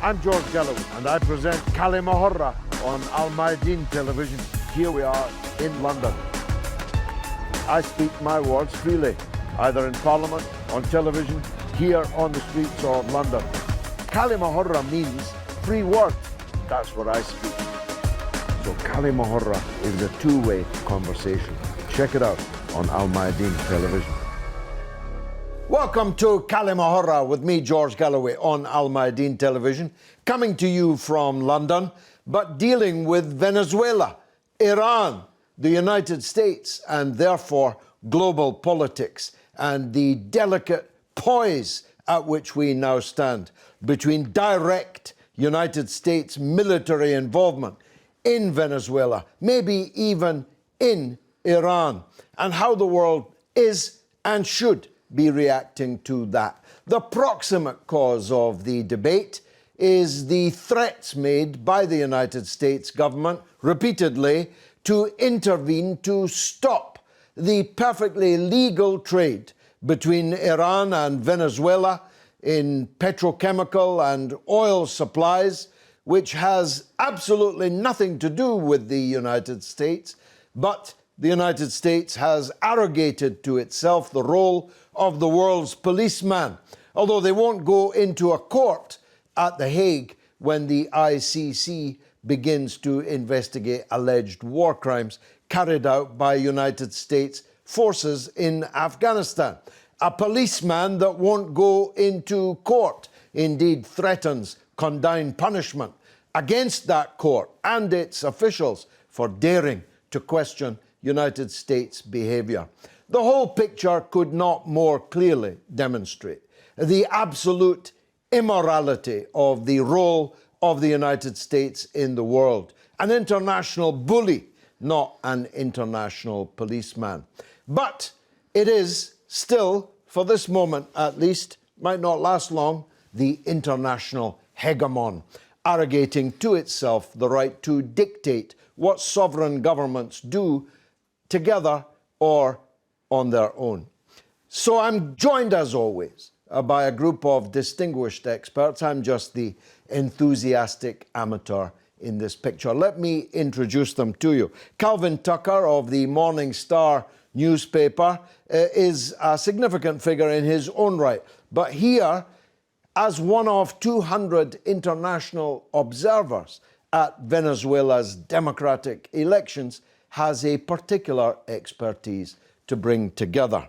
I'm George Galloway, and I present Kalima Horra on Al Mayadeen television. Here we are in London. I speak my words freely, either in Parliament, on television, here on the streets of London. Kalima Horra means free word. That's what I speak. So Kalima Horra is a two-way conversation. Check it out on Al Mayadeen television. Welcome to Kalima Horra with me, George Galloway, on Al Mayadeen television, coming to you from London, but dealing with Venezuela, Iran, the United States, and therefore global politics, and the delicate poise at which we now stand between direct United States military involvement in Venezuela, maybe even in Iran, and how the world is and should be reacting to that. The proximate cause of the debate is the threats made by the United States government repeatedly to intervene to stop the perfectly legal trade between Iran and Venezuela in petrochemical and oil supplies, which has absolutely nothing to do with the United States, but the United States has arrogated to itself the role of the world's policeman, although they won't go into a court at The Hague when the ICC begins to investigate alleged war crimes carried out by United States forces in Afghanistan. A policeman that won't go into court, indeed threatens condign punishment against that court and its officials for daring to question United States behaviour. The whole picture could not more clearly demonstrate the absolute immorality of the role of the United States in the world. An international bully, not an international policeman. But it is still, for this moment at least, might not last long, the international hegemon, arrogating to itself the right to dictate what sovereign governments do together or on their own. So I'm joined, as always, by a group of distinguished experts. I'm just the enthusiastic amateur in this picture. Let me introduce them to you. Calvin Tucker of the Morning Star newspaper is a significant figure in his own right, but here, as one of 200 international observers at Venezuela's democratic elections, has a particular expertise to bring together.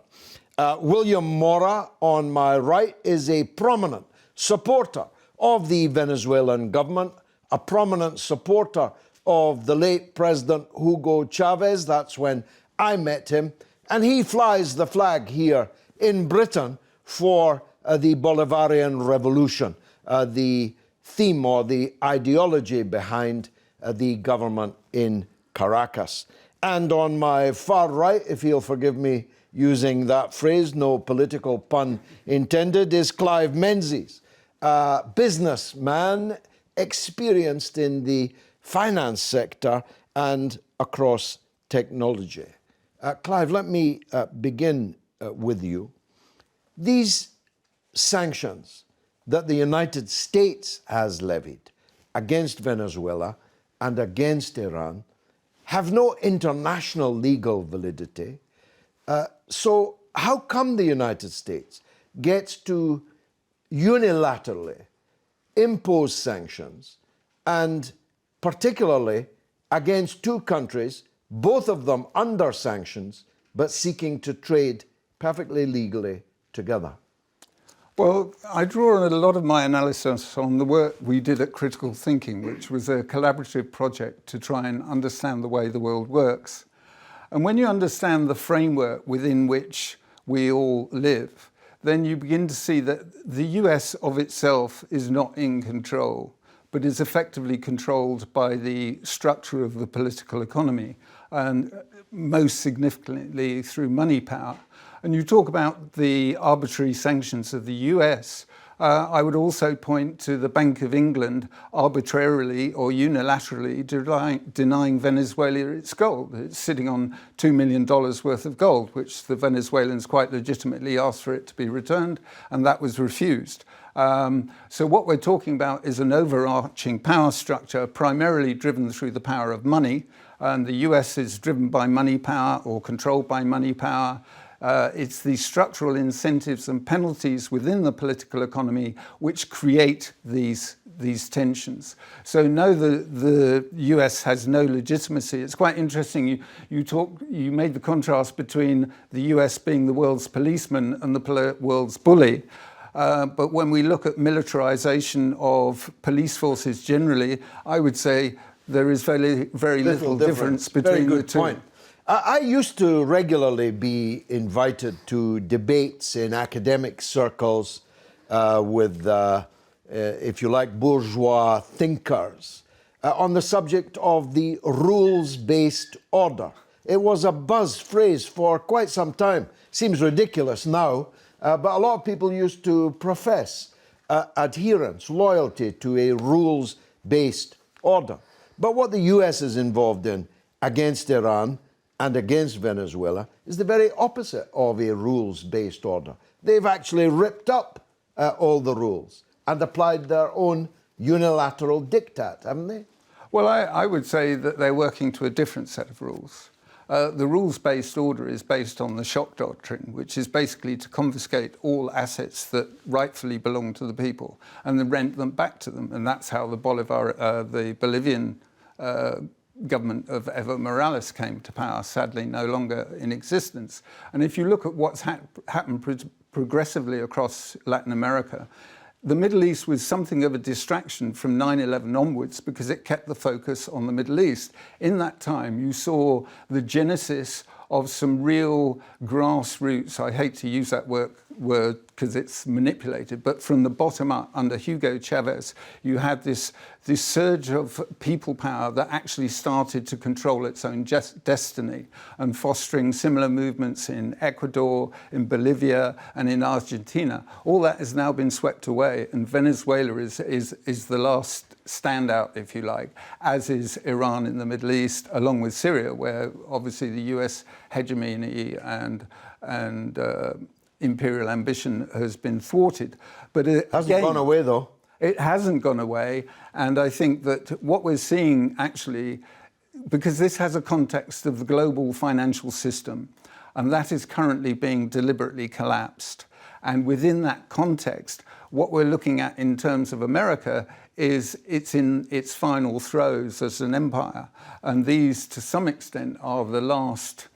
William Mora, on my right, is a prominent supporter of the Venezuelan government, a prominent supporter of the late President Hugo Chavez. That's when I met him. And he flies the flag here in Britain for the Bolivarian Revolution, the theme or the ideology behind the government in Caracas. And on my far right, if you'll forgive me using that phrase, no political pun intended, is Clive Menzies, a businessman experienced in the finance sector and across technology. Clive, let me begin with you. These sanctions that the United States has levied against Venezuela and against Iran have no international legal validity. So how come the United States gets to unilaterally impose sanctions, and particularly against two countries, both of them under sanctions, but seeking to trade perfectly legally together? Well, I draw a lot of my analysis on the work we did at Critical Thinking, which was a collaborative project to try and understand the way the world works. And when you understand the framework within which we all live, then you begin to see that the US of itself is not in control, but is effectively controlled by the structure of the political economy, and most significantly through money power. And you talk about the arbitrary sanctions of the US. I would also point to the Bank of England arbitrarily or unilaterally denying Venezuela its gold. It's sitting on $2 million worth of gold, which the Venezuelans quite legitimately asked for it to be returned, and that was refused. So what we're talking about is an overarching power structure primarily driven through the power of money, and the US is driven by money power or controlled by money power. It's the structural incentives and penalties within the political economy which create these tensions. So no, the US has no legitimacy. It's quite interesting. You made the contrast between the US being the world's policeman and the world's bully. But when we look at militarization of police forces generally, I would say there is very little difference between the two. Point. I used to regularly be invited to debates in academic circles with, if you like, bourgeois thinkers on the subject of the rules-based order. It was a buzz phrase for quite some time. Seems ridiculous now, but a lot of people used to profess adherence, loyalty to a rules-based order. But what the US is involved in against Iran and against Venezuela is the very opposite of a rules-based order. They've actually ripped up all the rules and applied their own unilateral diktat, haven't they? Well, I would say that they're working to a different set of rules. The rules-based order is based on the shock doctrine, which is basically to confiscate all assets that rightfully belong to the people and then rent them back to them. And that's how the Bolivian government of Evo Morales came to power, sadly no longer in existence. And if you look at what's happened progressively across Latin America, the Middle East was something of a distraction from 9/11 onwards because it kept the focus on the Middle East. In that time, you saw the genesis of some real grassroots, I hate to use that word because it's manipulated, but from the bottom up under Hugo Chavez, you had this surge of people power that actually started to control its own destiny and fostering similar movements in Ecuador, in Bolivia, and in Argentina. All that has now been swept away, and Venezuela is the last standout, if you like, as is Iran in the Middle East, along with Syria, where obviously the US hegemony and imperial ambition has been thwarted. But it hasn't gone away, though. It hasn't gone away, and I think that what we're seeing actually, because this has a context of the global financial system, and that is currently being deliberately collapsed. And within that context, what we're looking at in terms of America is it's in its final throes as an empire. And these, to some extent, are the last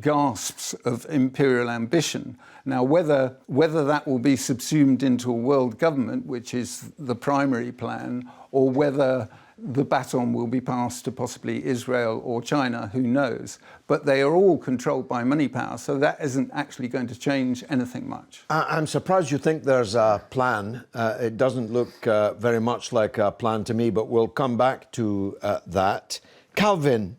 gasps of imperial ambition. Now, whether that will be subsumed into a world government, which is the primary plan, or whether the baton will be passed to possibly Israel or China, who knows? But they are all controlled by money power, so that isn't actually going to change anything much. I'm surprised you think there's a plan. It doesn't look very much like a plan to me, but we'll come back to that. Calvin,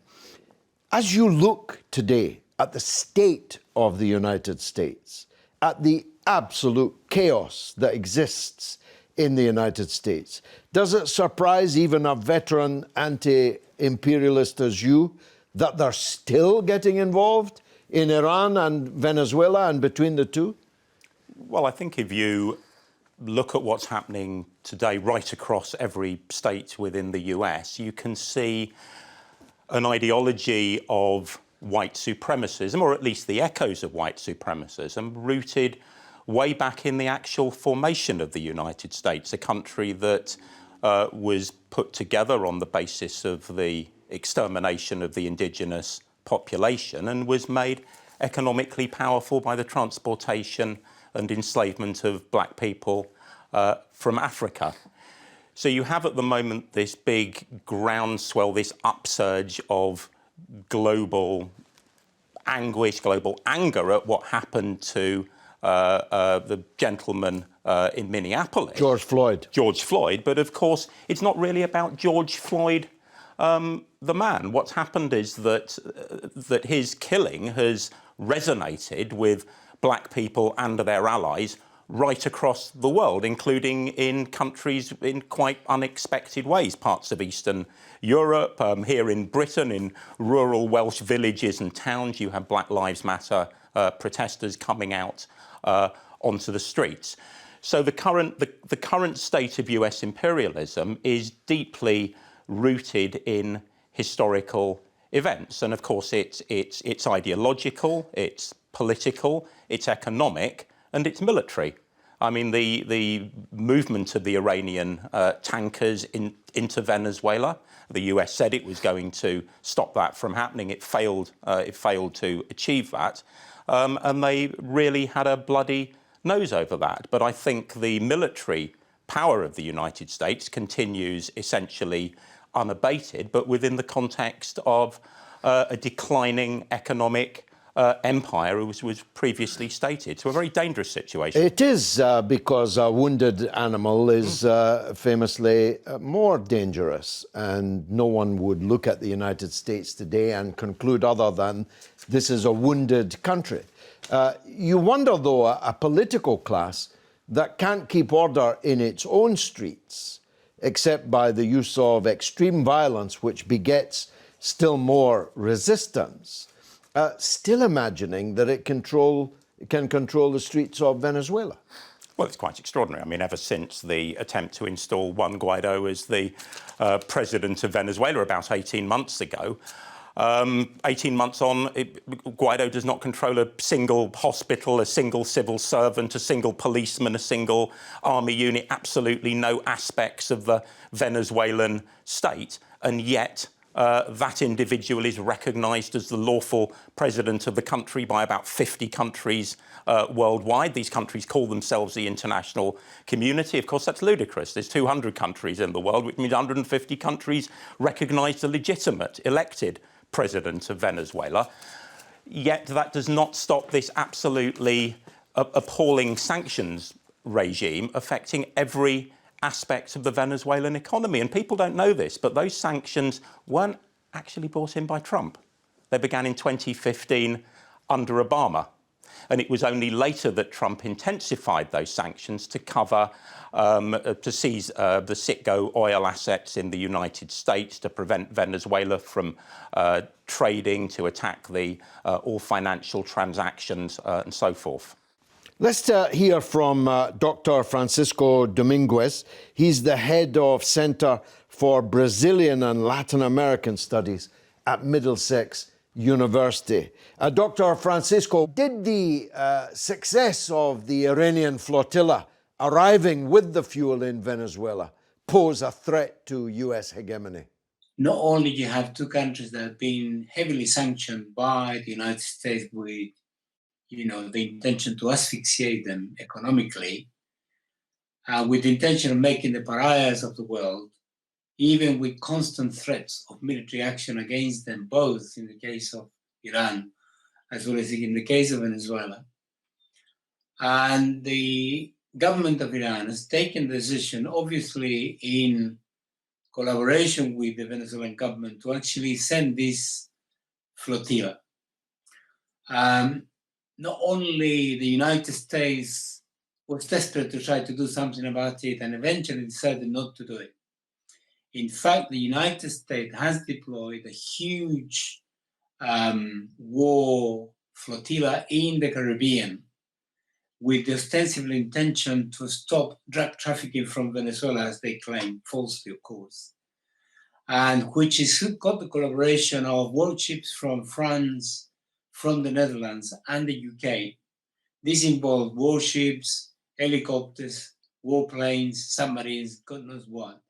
as you look today at the state of the United States, at the absolute chaos that exists in the United States, does it surprise even a veteran anti-imperialist as you that they're still getting involved in Iran and Venezuela and between the two? Well, I think if you look at what's happening today right across every state within the US, you can see an ideology of white supremacism, or at least the echoes of white supremacism, rooted way back in the actual formation of the United States, a country that was put together on the basis of the extermination of the indigenous population and was made economically powerful by the transportation and enslavement of black people from Africa. So you have at the moment this big groundswell, this upsurge of global anguish, global anger at what happened to the gentleman in Minneapolis. George Floyd. But of course, it's not really about George Floyd, the man. What's happened is that his killing has resonated with black people and their allies right across the world, including in countries in quite unexpected ways, parts of Eastern Europe, here in Britain, in rural Welsh villages and towns, you have Black Lives Matter protesters coming out onto the streets. So the current state of US imperialism is deeply rooted in historical events, and of course it's ideological, it's political, it's economic, and it's military. I mean, the movement of the Iranian tankers into Venezuela, the US said it was going to stop that from happening. It failed to achieve that, and they really had a bloody nose over that. But I think the military power of the United States continues essentially unabated, but within the context of a declining economic empire, as was previously stated. So a very dangerous situation. It is because a wounded animal is famously more dangerous, and no one would look at the United States today and conclude other than this is a wounded country. You wonder, though, a political class that can't keep order in its own streets, except by the use of extreme violence, which begets still more resistance, still imagining that it can control the streets of Venezuela. Well, it's quite extraordinary. I mean, ever since the attempt to install Juan Guaido as the president of Venezuela about 18 months ago, 18 months on, Guaido does not control a single hospital, a single civil servant, a single policeman, a single army unit, absolutely no aspects of the Venezuelan state. And yet that individual is recognised as the lawful president of the country by about 50 countries worldwide. These countries call themselves the international community. Of course, that's ludicrous. There's 200 countries in the world, which means 150 countries recognise the legitimate, elected president of Venezuela. Yet that does not stop this absolutely appalling sanctions regime affecting every aspect of the Venezuelan economy. And people don't know this, but those sanctions weren't actually brought in by Trump. They began in 2015 under Obama. And it was only later that Trump intensified those sanctions to cover, to seize the Citgo oil assets in the United States, to prevent Venezuela from trading, to attack all financial transactions and so forth. Let's hear from Dr. Francisco Dominguez. He's the head of Center for Brazilian and Latin American Studies at Middlesex University. Dr. Francisco, did the success of the Iranian flotilla arriving with the fuel in Venezuela pose a threat to US hegemony? Not only you have two countries that have been heavily sanctioned by the United States with, the intention to asphyxiate them economically, with the intention of making the pariahs of the world, even with constant threats of military action against them, both in the case of Iran as well as in the case of Venezuela. And the government of Iran has taken the decision, obviously in collaboration with the Venezuelan government, to actually send this flotilla. Not only the United States was desperate to try to do something about it and eventually decided not to do it. In fact, the United States has deployed a huge war flotilla in the Caribbean with the ostensible intention to stop drug trafficking from Venezuela, as they claim, falsely, of course, and which has got the collaboration of warships from France, from the Netherlands, and the UK. This involved warships, helicopters, warplanes, submarines, God knows what.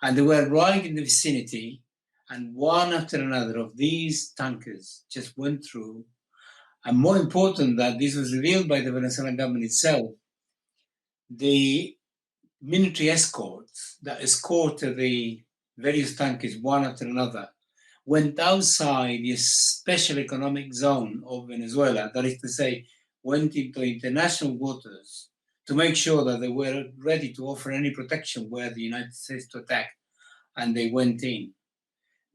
And they were right in the vicinity, and one after another of these tankers just went through. And more important, that this was revealed by the Venezuelan government itself, the military escorts that escorted the various tankers one after another went outside the special economic zone of Venezuela, that is to say, went into international waters to make sure that they were ready to offer any protection were the United States to attack, and they went in.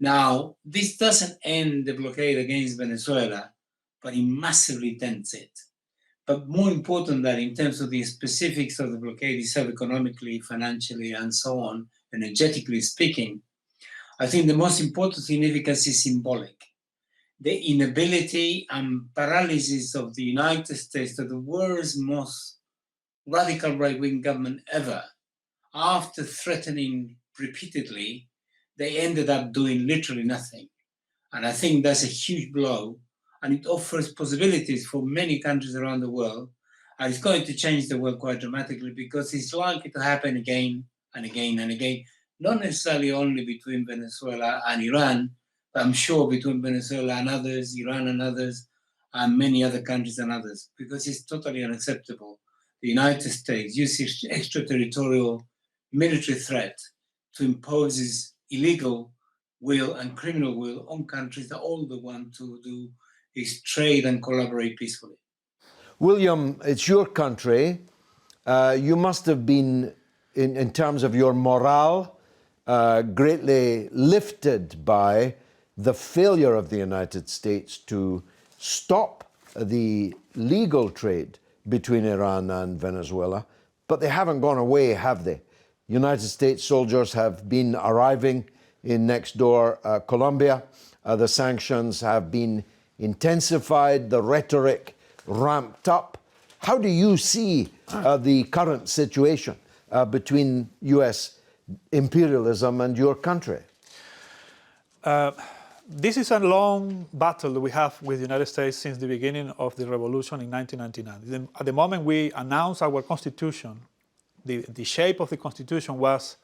Now, this doesn't end the blockade against Venezuela, but it massively dents it. But more important than in terms of the specifics of the blockade itself, economically, financially, and so on, energetically speaking, I think the most important significance is symbolic. The inability and paralysis of the United States, of the world's most radical right-wing government ever, after threatening repeatedly, they ended up doing literally nothing. And I think that's a huge blow, and it offers possibilities for many countries around the world. And it's going to change the world quite dramatically, because it's likely to happen again and again and again, not necessarily only between Venezuela and Iran, but I'm sure between Venezuela and others, Iran and others, and many other countries and others, because it's totally unacceptable. The United States uses extraterritorial military threat to impose its illegal will and criminal will on countries that all they want to do is trade and collaborate peacefully. William, it's your country. You must have been, in terms of your morale, greatly lifted by the failure of the United States to stop the legal trade between Iran and Venezuela. But they haven't gone away, have they? United States soldiers have been arriving in next door Colombia. The sanctions have been intensified, the rhetoric ramped up. How do you see the current situation between US imperialism and your country? This is a long battle we have with the United States since the beginning of the revolution in 1999. At the moment we announced our constitution, the shape of the constitution was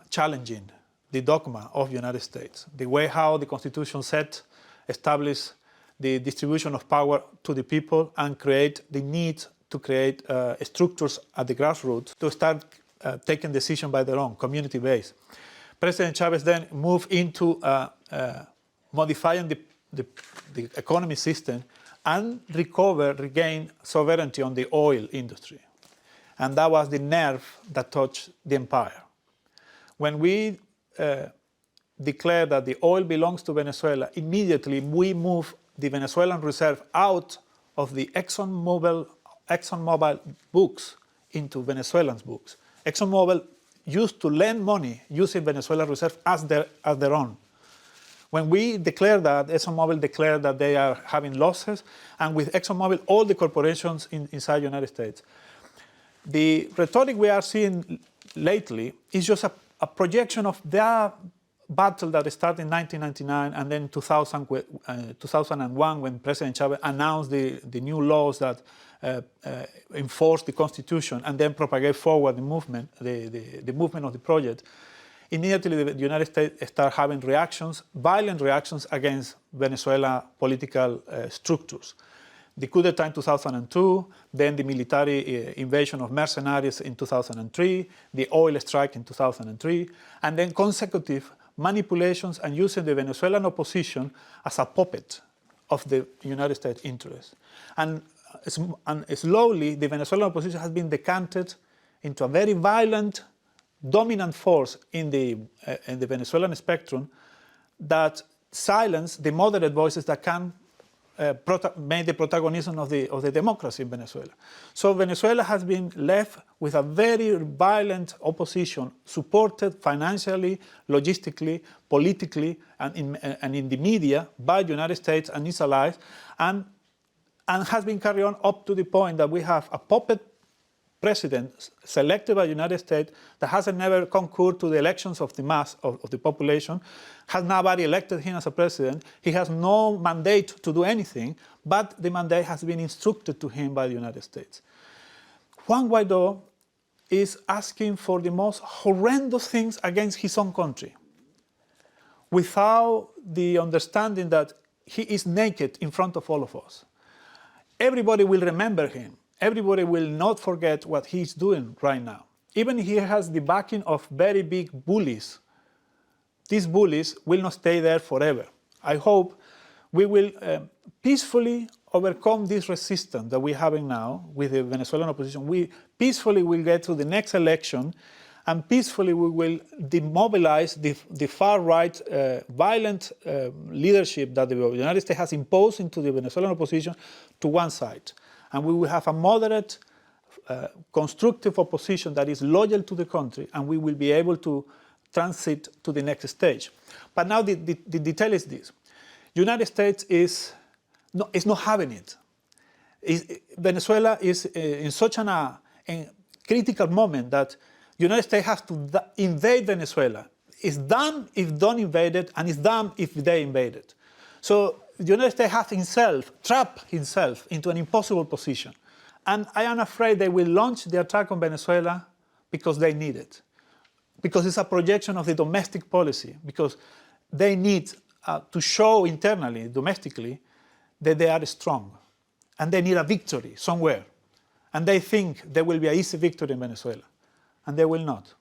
challenging the dogma of the United States. The way how the constitution established the distribution of power to the people and create the need to create structures at the grassroots to start taking decisions by their own, community-based. President Chavez then moved into modifying the economy system and regain sovereignty on the oil industry. And that was the nerve that touched the empire. When we declared that the oil belongs to Venezuela, immediately we moved the Venezuelan reserve out of the ExxonMobil books into Venezuelan books. ExxonMobil used to lend money using Venezuelan reserve as their own. When we declared that, ExxonMobil declared that they are having losses, and with ExxonMobil, all the corporations inside the United States. The rhetoric we are seeing lately is just a projection of that battle that started in 1999 and then 2001 when President Chavez announced the new laws that enforced the Constitution and then propagate forward the movement, the movement of the project. Immediately the United States started having reactions, violent reactions against Venezuela political structures. The coup d'etat in 2002, then the military invasion of mercenaries in 2003, the oil strike in 2003, and then consecutive manipulations and using the Venezuelan opposition as a puppet of the United States interests. And slowly, the Venezuelan opposition has been decanted into a very violent, dominant force in the Venezuelan spectrum that silence the moderate voices that can make the protagonism of the democracy in Venezuela. So Venezuela has been left with a very violent opposition, supported financially, logistically, politically, and in the media by the United States and its allies, and has been carried on up to the point that we have a puppet president selected by the United States that hasn't never concurred to the elections of the mass of the population, has nobody elected him as a president. He has no mandate to do anything, but the mandate has been instructed to him by the United States. Juan Guaidó is asking for the most horrendous things against his own country, without the understanding that he is naked in front of all of us. Everybody will remember him. Everybody will not forget what he's doing right now. Even if he has the backing of very big bullies, these bullies will not stay there forever. I hope we will peacefully overcome this resistance that we're having now with the Venezuelan opposition. We peacefully will get to the next election, and peacefully we will demobilize the far-right violent leadership that the United States has imposed into the Venezuelan opposition to one side. and we will have a moderate, constructive opposition that is loyal to the country, and we will be able to transit to the next stage. But now the detail is this. United States is not having it. Venezuela is in such a critical moment that the United States has to invade Venezuela. It's done if don't invade it, and it's done if they invade it. So the United States has trapped himself into an impossible position. And I am afraid they will launch the attack on Venezuela because they need it. Because it's a projection of the domestic policy, because they need to show internally, domestically, that they are strong. And they need a victory somewhere. And they think there will be an easy victory in Venezuela. And they will not.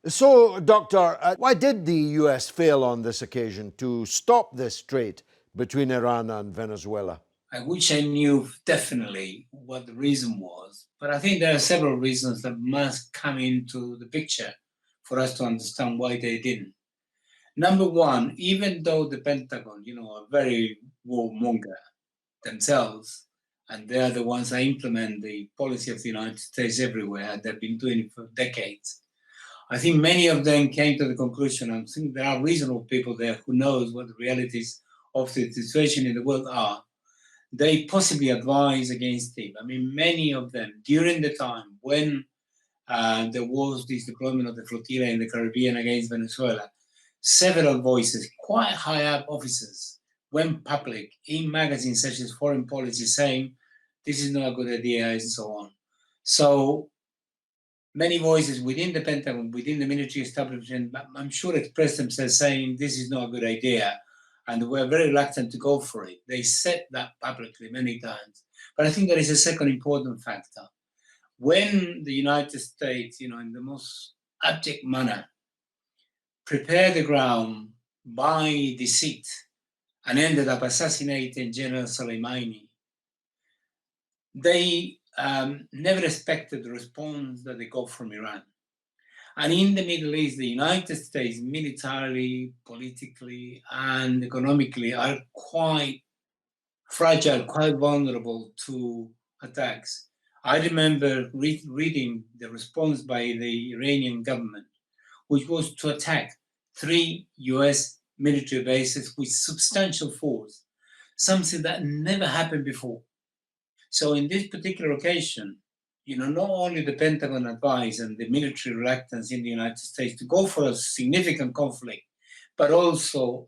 So, Doctor, why did the US fail on this occasion to stop this trade between Iran and Venezuela? I wish I knew definitely what the reason was, but I think there are several reasons that must come into the picture for us to understand why they didn't. Number one, even though the Pentagon, are very warmonger themselves, and they're the ones that implement the policy of the United States everywhere, and they've been doing it for decades. I think many of them came to the conclusion, and I think there are reasonable people there who knows what the realities of the situation in the world are. They possibly advise against it. I mean, many of them, during the time when there was this deployment of the flotilla in the Caribbean against Venezuela, several voices, quite high up officers, went public in magazines such as Foreign Policy saying, this is not a good idea, and so on. So many voices within the Pentagon, within the military establishment, I'm sure expressed themselves saying, this is not a good idea, and were very reluctant to go for it. They said that publicly many times. But I think there is a second important factor. When the United States, in the most abject manner, prepared the ground by deceit and ended up assassinating General Soleimani, they never expected the response that they got from Iran. And in the Middle East, the United States, militarily, politically, and economically, are quite fragile, quite vulnerable to attacks. I remember reading the response by the Iranian government, which was to attack 3 US military bases with substantial force, something that never happened before. So in this particular occasion, not only the Pentagon advice and the military reluctance in the United States to go for a significant conflict, but also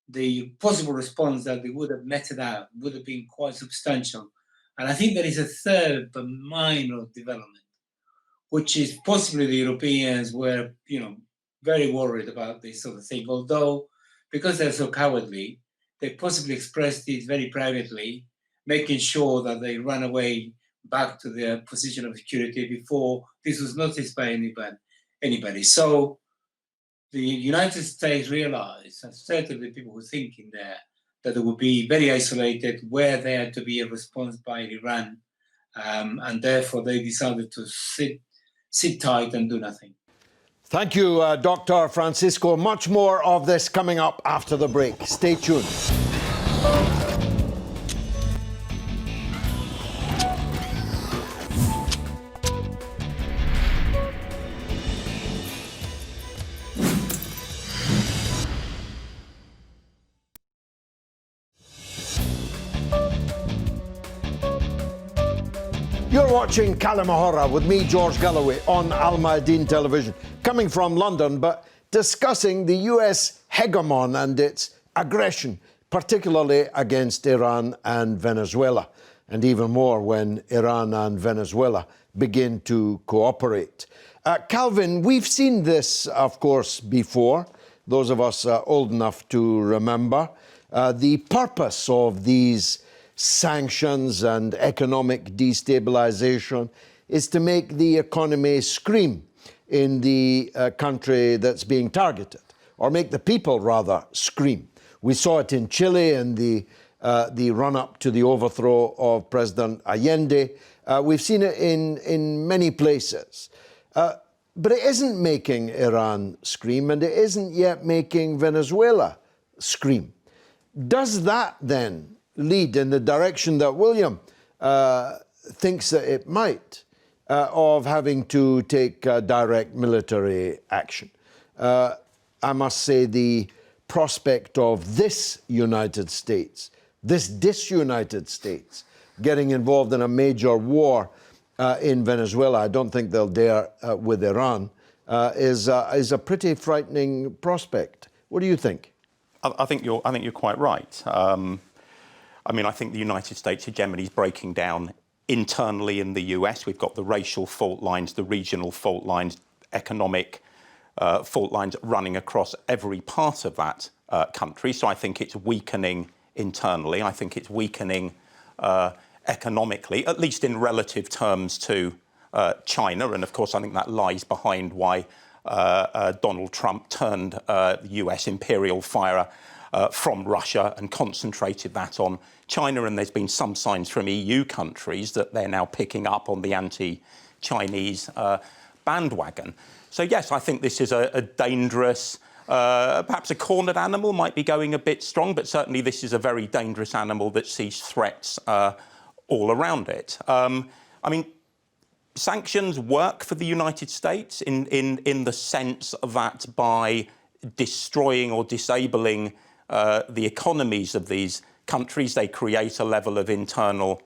the possible response that they would have meted out would have been quite substantial. And I think there is a third but minor development, which is possibly the Europeans were, very worried about this sort of thing, although because they're so cowardly, they possibly expressed it very privately, making sure that they run away back to their position of security before this was noticed by anybody. So the United States realized, and certainly people who think in there, that they would be very isolated were there to be a response by Iran, and therefore they decided to sit tight and do nothing. Thank you, Dr. Francisco. Much more of this coming up after the break. Stay tuned. You're watching Kalima Horra with me, George Galloway, on Al Mayadeen television, coming from London, but discussing the US hegemon and its aggression, particularly against Iran and Venezuela, and even more when Iran and Venezuela begin to cooperate. Calvin, we've seen this, of course, before, those of us old enough to remember. The purpose of these sanctions and economic destabilization is to make the economy scream in the country that's being targeted, or make the people rather scream. We saw it in Chile in the run-up to the overthrow of President Allende. We've seen it in many places. But it isn't making Iran scream, and it isn't yet making Venezuela scream. Does that then lead in the direction that William thinks that it might, of having to take direct military action. I must say the prospect of this United States, this disunited States, getting involved in a major war in Venezuela, I don't think they'll dare with Iran, is a pretty frightening prospect. What do you think? I think you're quite right. I mean, I think the United States hegemony is breaking down internally in the US. We've got the racial fault lines, the regional fault lines, economic fault lines running across every part of that country. So I think it's weakening internally. I think it's weakening economically, at least in relative terms to China. And of course, I think that lies behind why Donald Trump turned the US imperial fire from Russia and concentrated that on China. And there's been some signs from EU countries that they're now picking up on the anti-Chinese bandwagon. So yes, I think this is a dangerous, perhaps a cornered animal might be going a bit strong, but certainly this is a very dangerous animal that sees threats all around it. I mean, sanctions work for the United States in the sense that by destroying or disabling the economies of these countries, they create a level of internal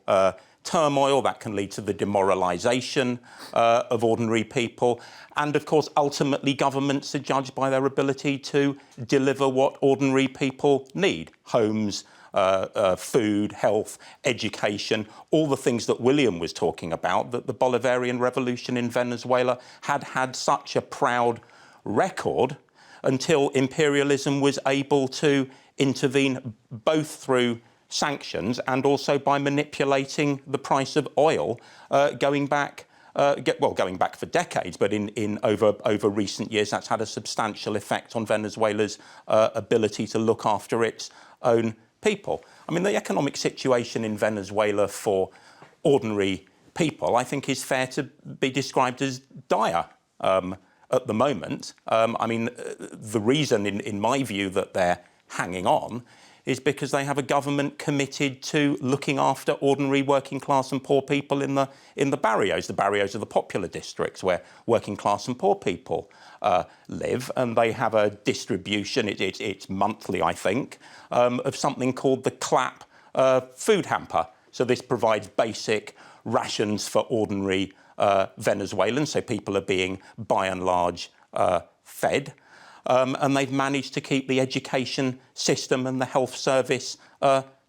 turmoil that can lead to the demoralisation of ordinary people. And of course, ultimately, governments are judged by their ability to deliver what ordinary people need: homes, food, health, education, all the things that William was talking about, that the Bolivarian revolution in Venezuela had such a proud record until imperialism was able to intervene both through sanctions and also by manipulating the price of oil, going back for decades, but over recent years, that's had a substantial effect on Venezuela's ability to look after its own people. I mean, the economic situation in Venezuela for ordinary people, I think, is fair to be described as dire at the moment. I mean, the reason, in my view, that they're hanging on is because they have a government committed to looking after ordinary working class and poor people in the barrios. The barrios are the popular districts where working class and poor people live, and they have a distribution, it's monthly, I think, of something called the CLAP food hamper. So this provides basic rations for ordinary Venezuelans, so people are being, by and large, fed. And they've managed to keep the education system and the health service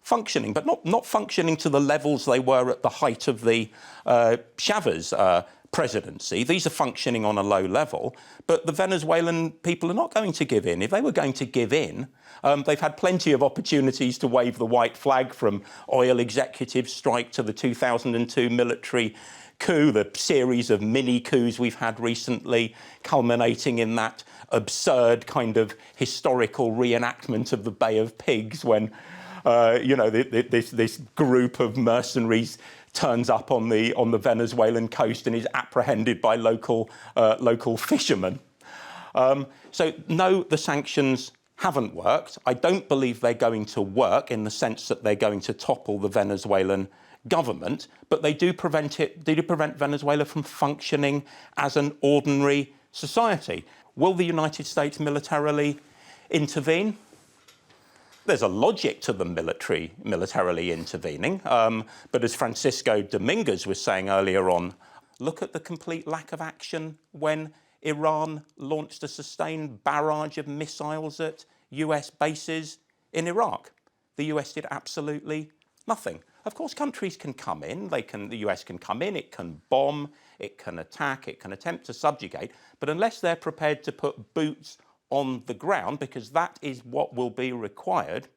functioning, but not functioning to the levels they were at the height of the Chavez presidency. These are functioning on a low level, but the Venezuelan people are not going to give in. If they were going to give in, they've had plenty of opportunities to wave the white flag, from oil executive strike to the 2002 military coup, the series of mini coups we've had recently, culminating in that absurd kind of historical reenactment of the Bay of Pigs when, this group of mercenaries turns up on the Venezuelan coast and is apprehended by local fishermen. So no, the sanctions haven't worked. I don't believe they're going to work in the sense that they're going to topple the Venezuelan government, but they do prevent Venezuela from functioning as an ordinary society. Will the United States militarily intervene? There's a logic to them militarily intervening, but as Francisco Dominguez was saying earlier on, look at the complete lack of action when Iran launched a sustained barrage of missiles at US bases in Iraq. The US did absolutely nothing. Of course, countries can come in, the US can come in, it can bomb, it can attack, it can attempt to subjugate, but unless they're prepared to put boots on the ground, because that is what will be required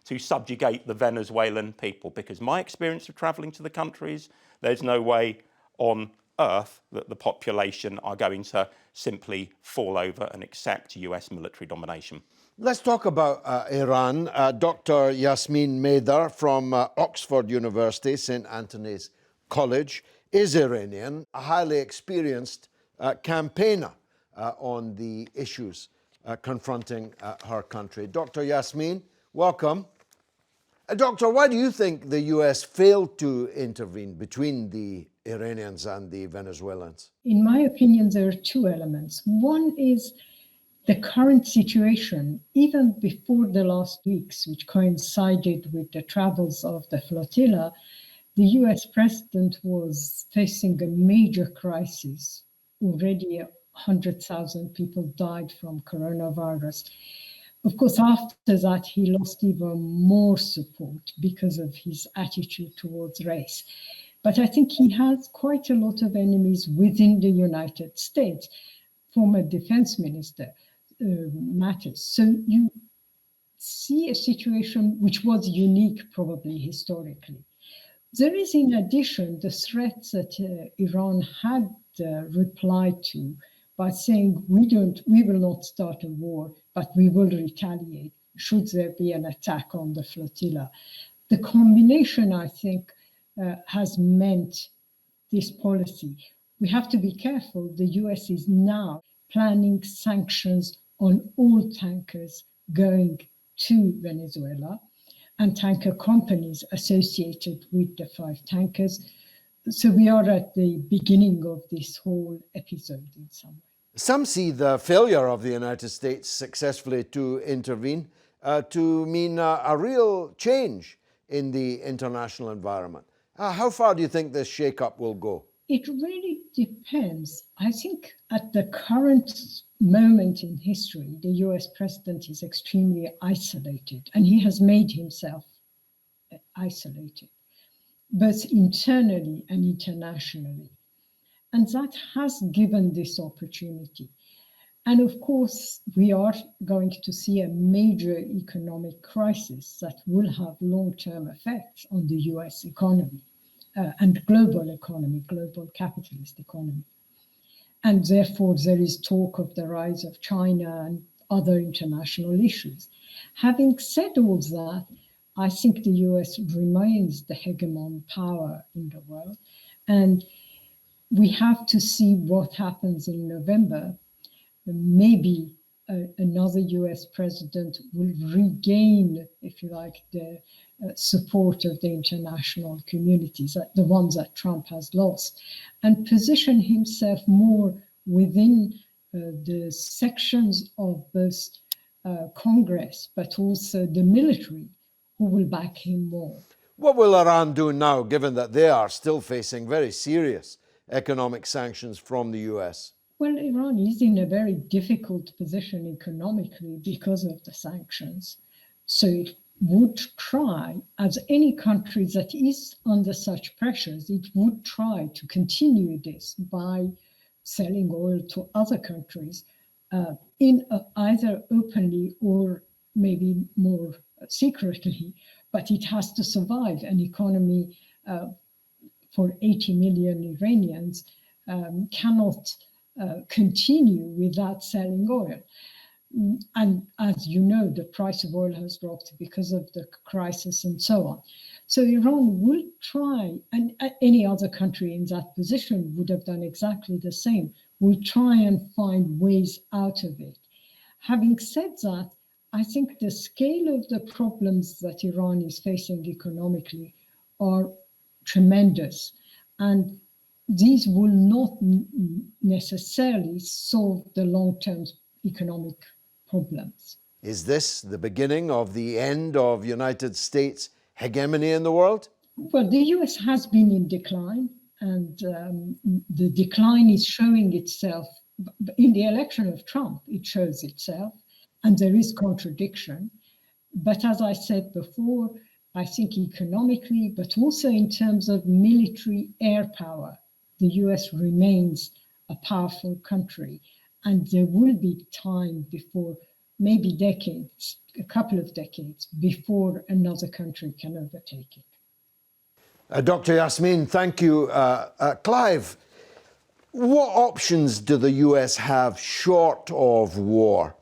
to subjugate the Venezuelan people, because my experience of travelling to the countries, there's no way on earth that the population are going to simply fall over and accept US military domination. Let's talk about Iran. Dr. Yassamine Mather from Oxford University, St. Anthony's College, is Iranian, a highly experienced campaigner on the issues confronting her country. Dr. Yassamine, welcome. Doctor, why do you think the US failed to intervene between the Iranians and the Venezuelans? In my opinion, there are two elements. One is the current situation, even before the last weeks, which coincided with the travels of the flotilla, the US president was facing a major crisis. Already 100,000 people died from coronavirus. Of course, after that, he lost even more support because of his attitude towards race. But I think he has quite a lot of enemies within the United States. Former defense minister Matters. So you see a situation which was unique, probably historically. There is, in addition, the threats that Iran had replied to by saying we will not start a war, but we will retaliate should there be an attack on the flotilla. The combination, I think, has meant this policy. We have to be careful. The US is now planning sanctions on all tankers going to Venezuela and tanker companies associated with the 5 tankers. So we are at the beginning of this whole episode in some way. Some see the failure of the United States successfully to intervene to mean a real change in the international environment. How far do you think this shake-up will go? It really depends. I think at the current moment in history, the US president is extremely isolated, and he has made himself isolated, both internally and internationally. And that has given this opportunity. And of course, we are going to see a major economic crisis that will have long-term effects on the US economy and global economy, global capitalist economy. And therefore, there is talk of the rise of China and other international issues. Having said all that, I think the US remains the hegemon power in the world. And we have to see what happens in November. Maybe another US president will regain, if you like, the support of the international communities, the ones that Trump has lost, and position himself more within the sections of both Congress, but also the military, who will back him more. What will Iran do now, given that they are still facing very serious economic sanctions from the US? Well, Iran is in a very difficult position economically because of the sanctions. So it would try, as any country that is under such pressures, it would try to continue this by selling oil to other countries either openly or maybe more secretly, but it has to survive. An economy for 80 million Iranians cannot continue without selling oil. And as you know, the price of oil has dropped because of the crisis and so on. So Iran will try, and any other country in that position would have done exactly the same, will try and find ways out of it. Having said that, I think the scale of the problems that Iran is facing economically are tremendous. And these will not necessarily solve the long-term economic problems. Is this the beginning of the end of United States hegemony in the world? Well, the US has been in decline, and the decline is showing itself. In the election of Trump, it shows itself, and there is contradiction. But as I said before, I think economically, but also in terms of military air power, the US remains a powerful country, and there will be time before, maybe decades, a couple of decades, before another country can overtake it. Dr. Yassamine, thank you. Clive, what options do the US have short of war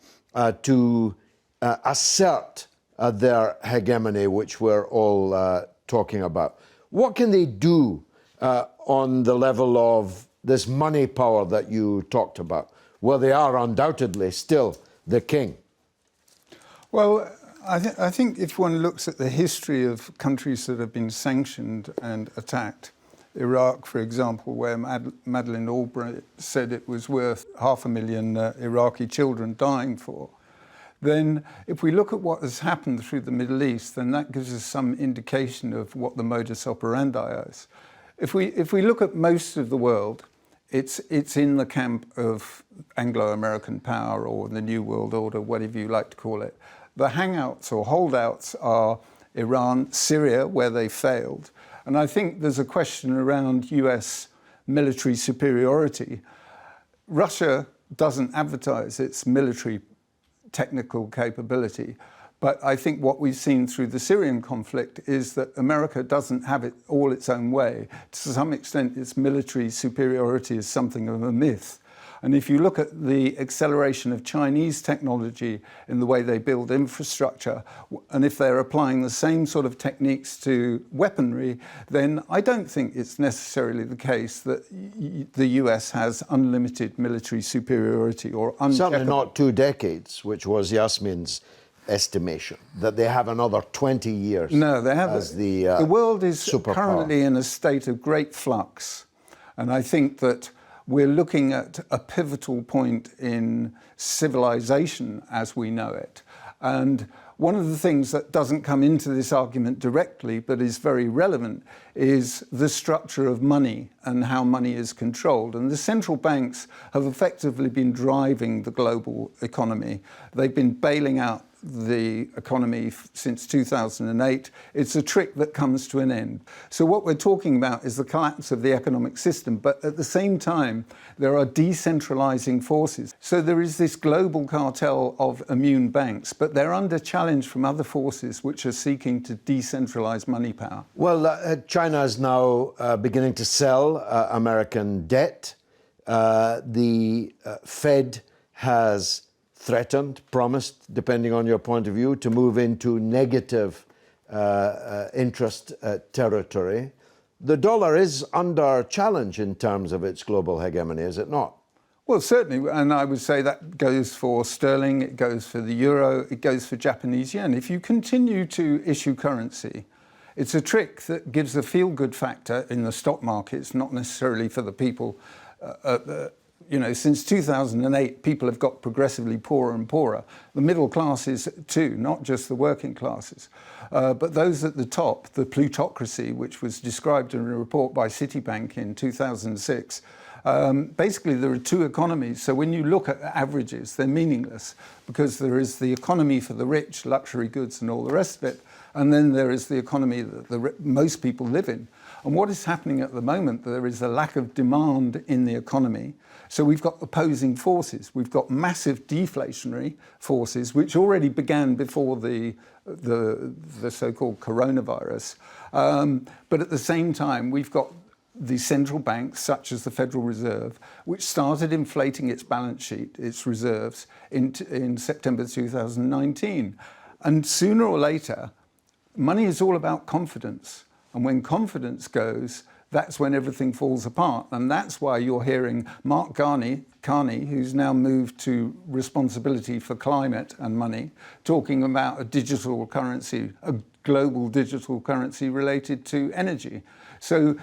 to assert their hegemony, which we're all talking about? What can they do on the level of this money power that you talked about, where they are undoubtedly still the king? Well, I think if one looks at the history of countries that have been sanctioned and attacked, Iraq, for example, where Madeleine Albright said it was worth 500,000 Iraqi children dying for, then if we look at what has happened through the Middle East, then that gives us some indication of what the modus operandi is. If we look at most of the world, it's in the camp of Anglo-American power or the New World Order, whatever you like to call it. The hangouts or holdouts are Iran, Syria, where they failed. And I think there's a question around US military superiority. Russia doesn't advertise its military technical capability. But I think what we've seen through the Syrian conflict is that America doesn't have it all its own way. To some extent, its military superiority is something of a myth. And if you look at the acceleration of Chinese technology in the way they build infrastructure, and if they're applying the same sort of techniques to weaponry, then I don't think it's necessarily the case that the US has unlimited military superiority or uncheckable. Certainly not 2 decades, which was Yasmine's estimation, that they have another 20 years. No, they have. As the world is superpower. Currently in a state of great flux. And I think that we're looking at a pivotal point in civilization as we know it. And one of the things that doesn't come into this argument directly, but is very relevant, is the structure of money and how money is controlled. And the central banks have effectively been driving the global economy. They've been bailing out the economy since 2008. It's a trick that comes to an end. So what we're talking about is the collapse of the economic system, but at the same time, there are decentralizing forces. So there is this global cartel of immune banks, but they're under challenge from other forces which are seeking to decentralize money power. Well, China is now beginning to sell American debt. The Fed has threatened, promised, depending on your point of view, to move into negative interest territory. The dollar is under challenge in terms of its global hegemony, is it not? Well, certainly, and I would say that goes for sterling, it goes for the euro, it goes for Japanese yen. If you continue to issue currency, it's a trick that gives a feel-good factor in the stock markets, not necessarily for the people. You know, since 2008, people have got progressively poorer and poorer. The middle classes too, not just the working classes. But those at the top, the plutocracy, which was described in a report by Citibank in 2006, basically there are 2 economies. So when you look at averages, they're meaningless because there is the economy for the rich, luxury goods and all the rest of it. And then there is the economy that most people live in. And what is happening at the moment, there is a lack of demand in the economy. So we've got opposing forces. We've got massive deflationary forces, which already began before the so-called coronavirus. But at the same time, we've got the central banks, such as the Federal Reserve, which started inflating its balance sheet, its reserves, in September 2019. And sooner or later, money is all about confidence. And when confidence goes, that's when everything falls apart. And that's why you're hearing Mark Carney, who's now moved to responsibility for climate and money, talking about a digital currency, a global digital currency related to energy. So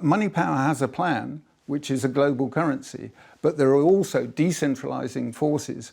money power has a plan, which is a global currency, but there are also decentralizing forces,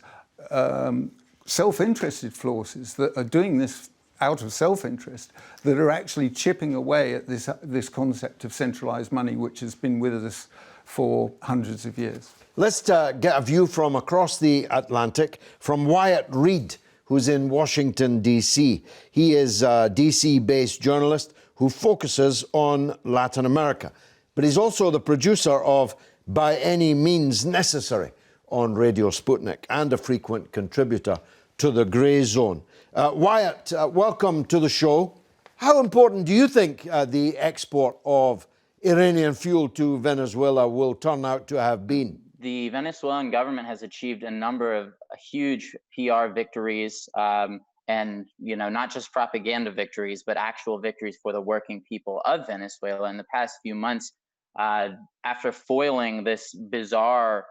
self-interested forces that are doing this out of self-interest, that are actually chipping away at this concept of centralized money, which has been with us for hundreds of years. Let's get a view from across the Atlantic from Wyatt Reed, who's in Washington, D.C. He is a D.C.-based journalist who focuses on Latin America. But he's also the producer of By Any Means Necessary on Radio Sputnik and a frequent contributor to The Grey Zone. Wyatt, welcome to the show. How important do you think the export of Iranian fuel to Venezuela will turn out to have been? The Venezuelan government has achieved a number of huge PR victories, and not just propaganda victories, but actual victories for the working people of Venezuela in the past few months. After foiling this bizarre,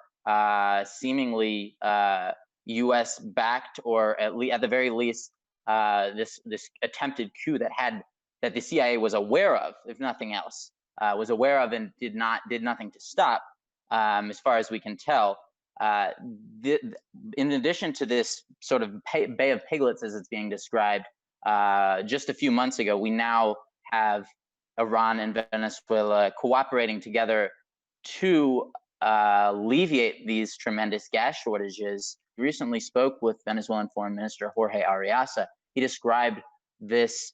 seemingly U.S.-backed, or at the very least, this attempted coup that the CIA was aware of, if nothing else, was aware of and did nothing to stop, as far as we can tell. In addition to this sort of Bay of Piglets, as it's being described, just a few months ago, we now have Iran and Venezuela cooperating together to alleviate these tremendous gas shortages. We recently spoke with Venezuelan Foreign Minister Jorge Ariasa. He described this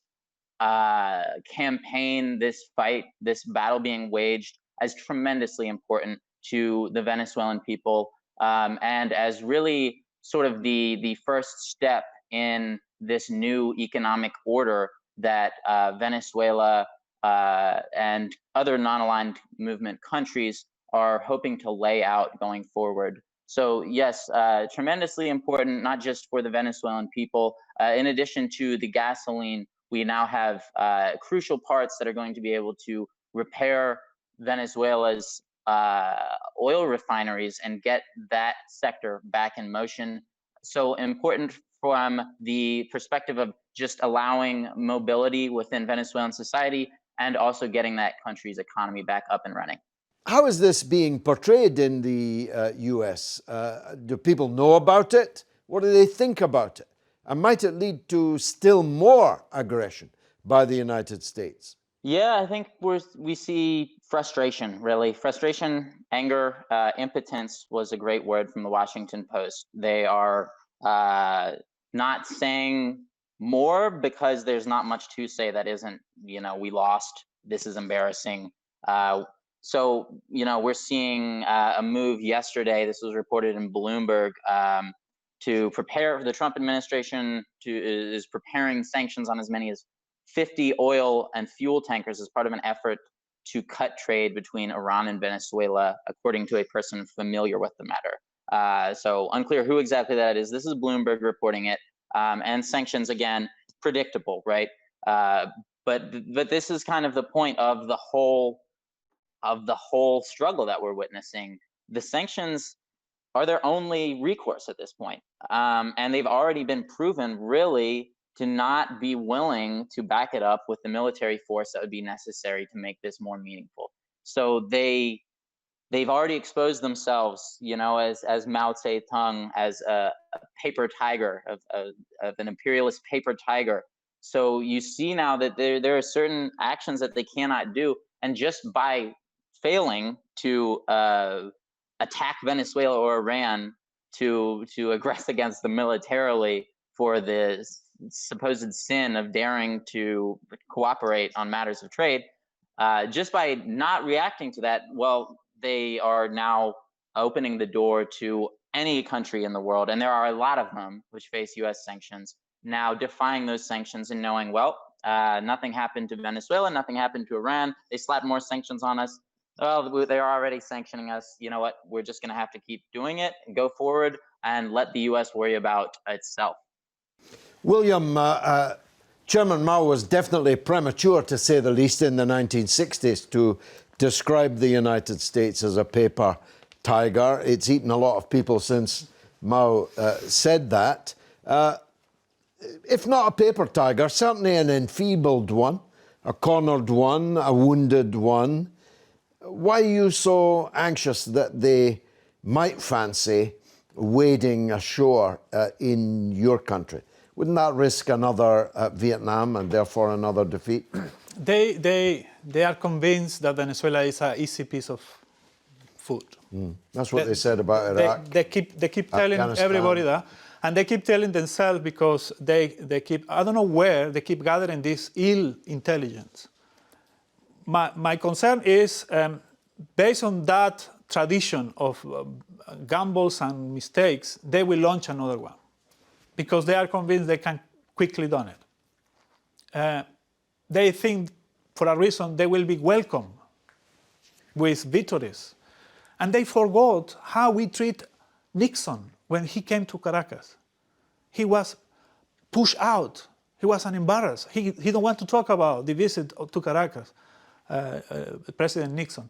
campaign, this fight, this battle being waged as tremendously important to the Venezuelan people, and as really sort of the first step in this new economic order that Venezuela and other non-aligned movement countries are hoping to lay out going forward. So yes, tremendously important, not just for the Venezuelan people. In addition to the gasoline, we now have crucial parts that are going to be able to repair Venezuela's oil refineries and get that sector back in motion. So important from the perspective of just allowing mobility within Venezuelan society and also getting that country's economy back up and running. How is this being portrayed in the US? Do people know about it? What do they think about it? And might it lead to still more aggression by the United States? Yeah, I think we see frustration, really. Frustration, anger, impotence was a great word from the Washington Post. They are not saying more because there's not much to say that isn't, we lost, this is embarrassing. So, we're seeing a move yesterday, this was reported in Bloomberg, to prepare, the Trump administration is preparing sanctions on as many as 50 oil and fuel tankers as part of an effort to cut trade between Iran and Venezuela, according to a person familiar with the matter. So unclear who exactly that is. This is Bloomberg reporting it. And sanctions, again, predictable, right? But this is kind of the point of the whole struggle that we're witnessing. The sanctions are their only recourse at this point. And they've already been proven really to not be willing to back it up with the military force that would be necessary to make this more meaningful. So they've already exposed themselves, as Mao Zedong, as a paper tiger, of an imperialist paper tiger. So you see now that there are certain actions that they cannot do, and just by failing to attack Venezuela or Iran, to aggress against them militarily for the supposed sin of daring to cooperate on matters of trade, just by not reacting to that, well, they are now opening the door to any country in the world, and there are a lot of them which face U.S. sanctions, now defying those sanctions and knowing, well, nothing happened to Venezuela, nothing happened to Iran, they slapped more sanctions on us. Well, they're already sanctioning us. You know what? We're just going to have to keep doing it and go forward and let the U.S. worry about itself. William, Chairman Mao was definitely premature, to say the least, in the 1960s to describe the United States as a paper tiger. It's eaten a lot of people since Mao said that. If not a paper tiger, certainly an enfeebled one, a cornered one, a wounded one. Why are you so anxious that they might fancy wading ashore in your country? Wouldn't that risk another Vietnam and therefore another defeat? They are convinced that Venezuela is an easy piece of food. That's what they said about Iraq. They keep telling everybody that, and they keep telling themselves because they keep, I don't know where, they keep gathering this ill intelligence. My concern is, based on that tradition of gambles and mistakes, they will launch another one because they are convinced they can quickly do it. They think, for a reason, they will be welcome with victories. And they forgot how we treat Nixon when he came to Caracas. He was pushed out. He was an embarrassment. He don't want to talk about the visit to Caracas. President Nixon.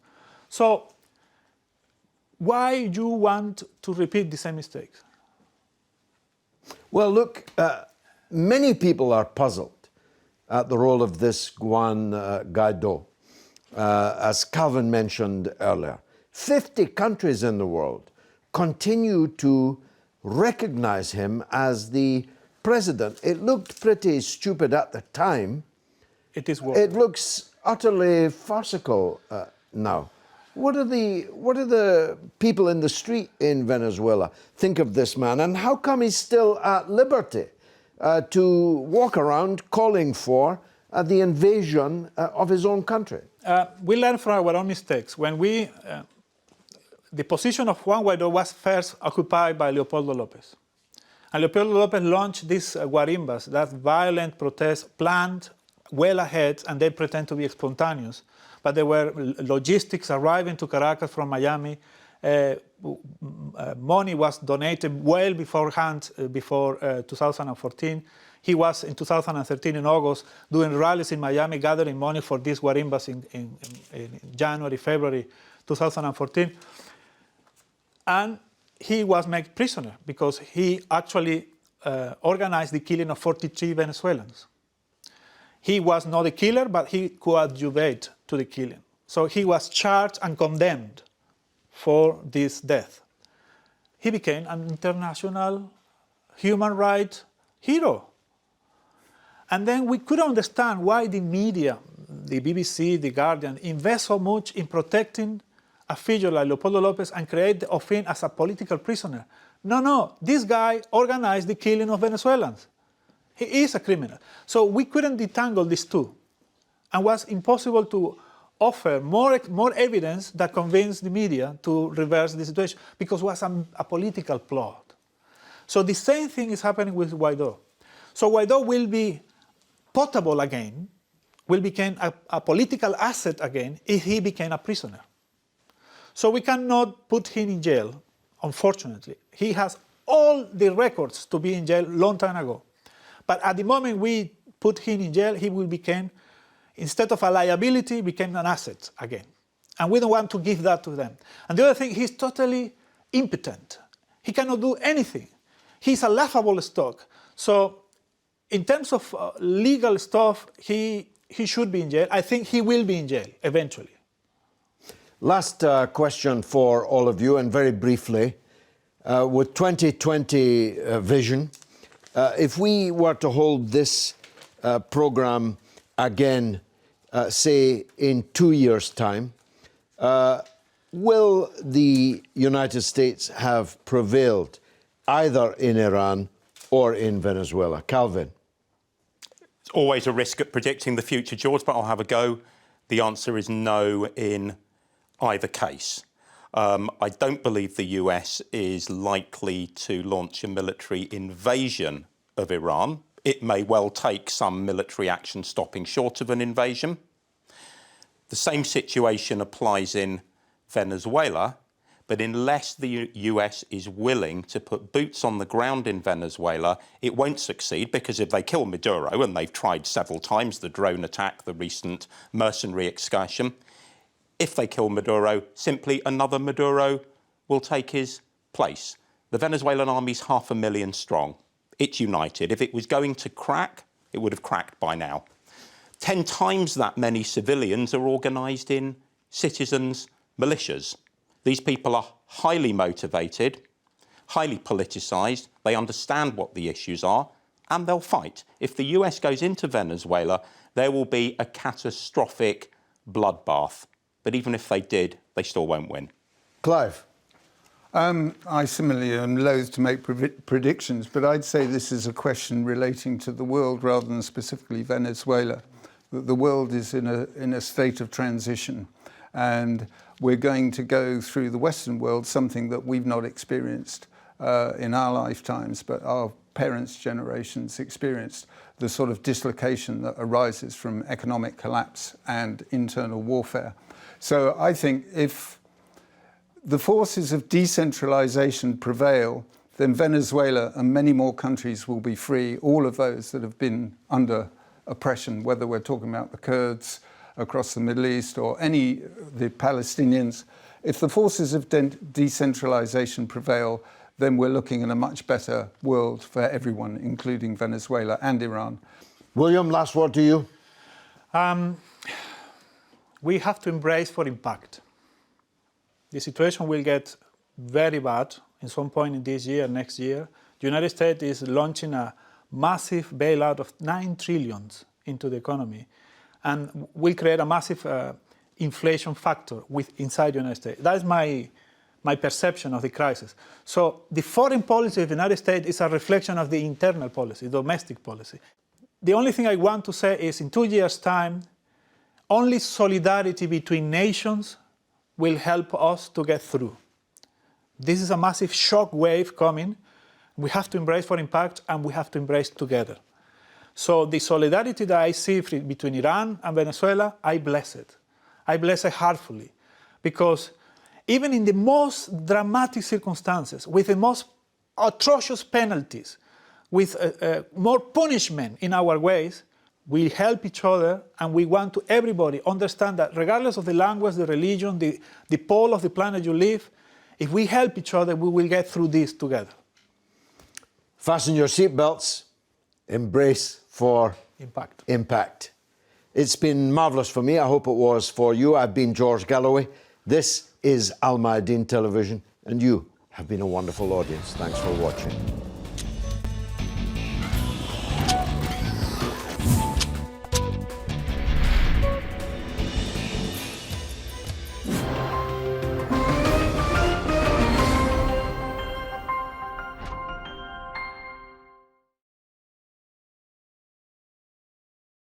So why you want to repeat the same mistakes? Well, look, many people are puzzled at the role of this Juan Guaidó. As Calvin mentioned earlier, 50 countries in the world continue to recognize him as the president. It looked pretty stupid at the time. It is It looks utterly farcical now. What do the people in the street in Venezuela think of this man, and how come he's still at liberty to walk around calling for the invasion of his own country? We learn from our own mistakes. When the position of Juan Guaidó was first occupied by Leopoldo López. And Leopoldo López launched these guarimbas, that violent protests planned well ahead, and they pretend to be spontaneous. But there were logistics arriving to Caracas from Miami. Money was donated well beforehand, before 2014. He was in 2013 in August doing rallies in Miami, gathering money for these guarimbas in January, February 2014. And he was made prisoner because he actually organized the killing of 43 Venezuelans. He was not a killer, but he coadjuvated to the killing. So he was charged and condemned for this death. He became an international human rights hero. And then we could understand why the media, the BBC, the Guardian, invest so much in protecting a figure like Leopoldo López and create of him as a political prisoner. No, this guy organized the killing of Venezuelans. He is a criminal. So we couldn't detangle these two. And it was impossible to offer more evidence that convinced the media to reverse the situation, because it was a political plot. So the same thing is happening with Guaidó. So Guaidó will be potable again, will become a political asset again if he became a prisoner. So we cannot put him in jail, unfortunately. He has all the records to be in jail long time ago. But at the moment we put him in jail, he will become, instead of a liability, became an asset again. And we don't want to give that to them. And the other thing, he's totally impotent. He cannot do anything. He's a laughable stock. So in terms of legal stuff, he should be in jail. I think he will be in jail eventually. Last question for all of you, and very briefly, with 2020 vision, if we were to hold this program again, say in 2 years' time, will the United States have prevailed either in Iran or in Venezuela? Calvin. It's always a risk at predicting the future, George, but I'll have a go. The answer is no in either case. I don't believe the US is likely to launch a military invasion of Iran. It may well take some military action stopping short of an invasion. The same situation applies in Venezuela, but unless the US is willing to put boots on the ground in Venezuela, it won't succeed, because if they kill Maduro, and they've tried several times, the drone attack, the recent mercenary excursion, if they kill Maduro, simply another Maduro will take his place. The Venezuelan army's 500,000 strong. It's united. If it was going to crack, it would have cracked by now. 10 times that many civilians are organised in citizens' militias. These people are highly motivated, highly politicised. They understand what the issues are, and they'll fight. If the US goes into Venezuela, there will be a catastrophic bloodbath. But even if they did, they still won't win. Clive. I similarly am loath to make predictions, but I'd say this is a question relating to the world rather than specifically Venezuela. The world is in a state of transition, and we're going to go through the Western world, something that we've not experienced in our lifetimes, but our parents' generations experienced, the sort of dislocation that arises from economic collapse and internal warfare. So I think if the forces of decentralization prevail, then Venezuela and many more countries will be free, all of those that have been under oppression, whether we're talking about the Kurds across the Middle East or the Palestinians. If the forces of decentralization prevail, then we're looking at a much better world for everyone, including Venezuela and Iran. William, last word to you. We have to embrace for impact. The situation will get very bad in some point in this year, next year. The United States is launching a massive bailout of 9 trillion into the economy and will create a massive inflation factor inside the United States. That is my perception of the crisis. So the foreign policy of the United States is a reflection of the internal policy, domestic policy. The only thing I want to say is in 2 years' time, only solidarity between nations will help us to get through. This is a massive shock wave coming. We have to embrace for impact and we have to embrace together. So the solidarity that I see between Iran and Venezuela, I bless it. I bless it heartfully because even in the most dramatic circumstances, with the most atrocious penalties, with more punishment in our ways, we help each other and we want to everybody understand that regardless of the language, the religion, the pole of the planet you live, if we help each other, we will get through this together. Fasten your seatbelts. Embrace for impact. It's been marvellous for me. I hope it was for you. I've been George Galloway. This is Al Mayadeen Television, and you have been a wonderful audience. Thanks for watching.